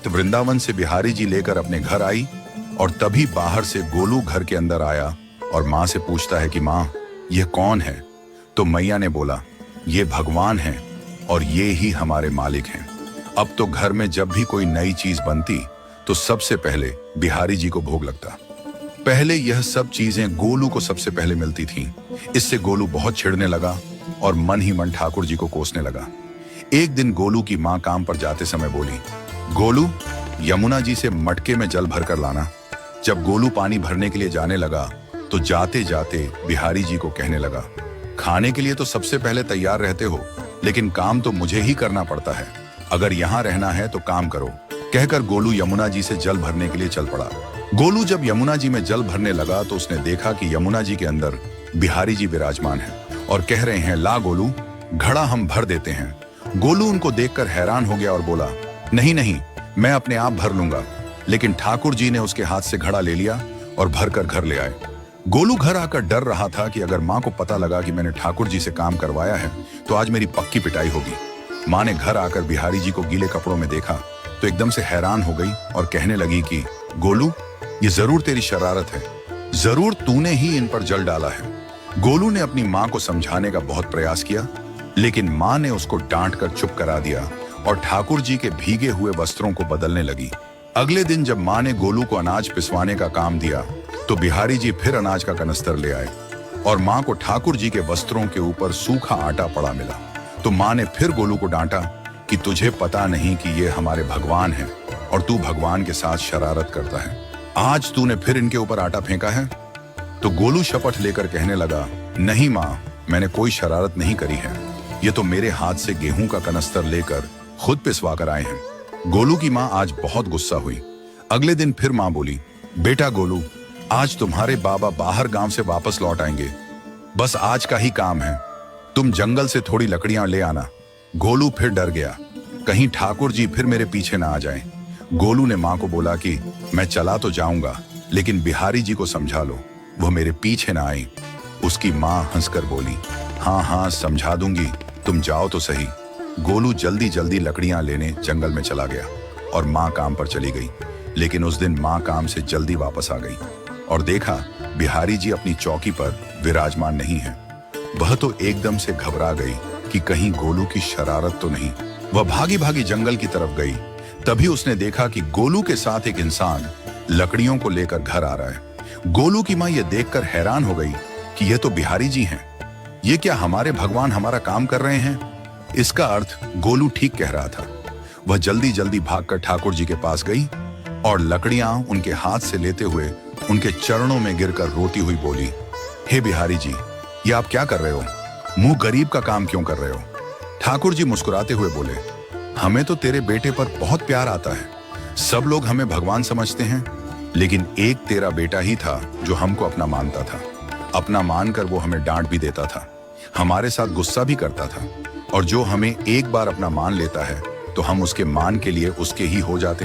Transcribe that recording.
वक्त वृंदावन से बिहारी जी लेकर अपने घर आई और तभी बाहर से गोलू घर के अंदर आया और माँ से पूछता है कि माँ, यह कौन है? तो मैया ने बोला, ये भगवान हैं और ये ही हमारे मालिक हैं। अब तो घर में जब भी कोई नई चीज बनती तो सबसे पहले बिहारी जी को भोग लगता। पहले यह सब चीजें गोलू को सबसे पहले मिलती थीं। इससे गोलू बहुत छिड़ने लगा और मन ही मन ठाकुर जी को कोसने लगा। एक दिन गोलू की माँ काम पर जाते समय बोली, गोलू, यमुना जी से मटके में जल भर कर लाना। जब गोलू पानी भरने के लिए जाने लगा तो जाते जाते बिहारी जी को कहने लगा, खाने के लिए तो सबसे पहले तैयार रहते हो, लेकिन काम तो मुझे ही करना पड़ता है। अगर यहाँ रहना है तो काम करो। कहकर गोलू यमुना जी से जल भरने के लिए चल पड़ा। गोलू जब यमुना जी में जल भरने लगा तो उसने देखा कि यमुना जी के अंदर बिहारी जी विराजमान हैं और कह रहे हैं, ला गोलू, घड़ा हम भर देते हैं। गोलू उनको देखकर हैरान हो गया और बोला, नहीं नहीं, मैं अपने आप भर लूंगा। लेकिन ठाकुर जी ने उसके हाथ से घड़ा ले लिया और भरकर घर ले आए। गोलू घर आकर डर रहा था कि अगर माँ को पता लगा कि मैंने ठाकुर जी से काम करवाया है तो आज मेरी पक्की पिटाई होगी। माँ ने घर आकर बिहारी जी को गीले कपड़ों में देखा तो एकदम से हैरान हो गई और कहने लगी कि गोलू, ये जरूर तेरी शरारत है, जरूर तूने ही इन पर जल डाला है। गोलू ने अपनी माँ को समझाने का बहुत प्रयास किया, लेकिन माँ ने उसको डांट कर चुप करा दिया और ठाकुर जी के भीगे हुए वस्त्रों को बदलने लगी। अगले दिन जब माँ ने गोलू को अनाज पिसवाने का काम दिया तो बिहारी जी फिर अनाज का कनस्तर ले आए और माँ को ठाकुर जी के वस्त्रों के ऊपर सूखा आटा पड़ा मिला। तो माँ ने फिर गोलू को डांटा कि तुझे पता नहीं कि ये हमारे भगवान हैं और तू भगवान के साथ शरारत करता है। आज तूने फिर इनके ऊपर आटा फेंका है। तो गोलू शपथ लेकर कहने लगा, नहीं माँ, मैंने कोई शरारत नहीं करी है। ये तो मेरे हाथ से गेहूं का कनस्तर लेकर खुद पिसवा कर आए हैं। गोलू की माँ आज बहुत गुस्सा हुई। अगले दिन फिर माँ बोली, बेटा गोलू, आज तुम्हारे बाबा बाहर गांव से वापस लौट आएंगे। बस आज का ही काम है, तुम जंगल से थोड़ी लकड़ियां ले आना। गोलू फिर डर गया, कहीं ठाकुर जी फिर मेरे पीछे ना आ जाएं। गोलू ने माँ को बोला कि मैं चला तो जाऊंगा, लेकिन बिहारी जी को समझा लो, वो मेरे पीछे ना आए। उसकी माँ हंसकर बोली, हाँ हाँ समझा दूंगी, तुम जाओ तो सही। गोलू जल्दी जल्दी लकड़ियां लेने जंगल में चला गया और माँ काम पर चली गई। लेकिन उस दिन माँ काम से जल्दी वापस आ गई और देखा बिहारी जी अपनी चौकी पर विराजमान नहीं है। वह तो एकदम से घबरा गई कि कहीं गोलू की शरारत तो नहीं। वह भागी भागी जंगल की तरफ गई। तभी उसने देखा कि गोलू के साथ एक इंसान लकड़ियों को लेकर घर आ रहा है। गोलू की माँ यह देखकर हैरान हो गई कि यह तो बिहारी जी हैं। ये क्या हमारे भगवान हमारा काम कर रहे हैं? इसका अर्थ गोलू ठीक कह रहा था। वह जल्दी जल्दी भागकर ठाकुर जी के पास गई और लकड़ियां उनके हाथ से लेते हुए उनके चरणों में गिरकर रोती हुई बोली, हे बिहारी जी, ये आप क्या कर रहे हो? मुंह गरीब का काम क्यों कर रहे हो? ठाकुर जी मुस्कुराते हुए बोले, हमें तो तेरे बेटे पर बहुत प्यार आता है। सब लोग हमें भगवान समझते हैं, लेकिन एक तेरा बेटा ही था जो हमको अपना मानता था। अपना मानकर वो हमें डांट भी देता था, हमारे साथ गुस्सा भी करता था, और जो हमें एक बार अपना मान लेता है तो हम उसके मान के लिए उसके ही हो जाते हैं।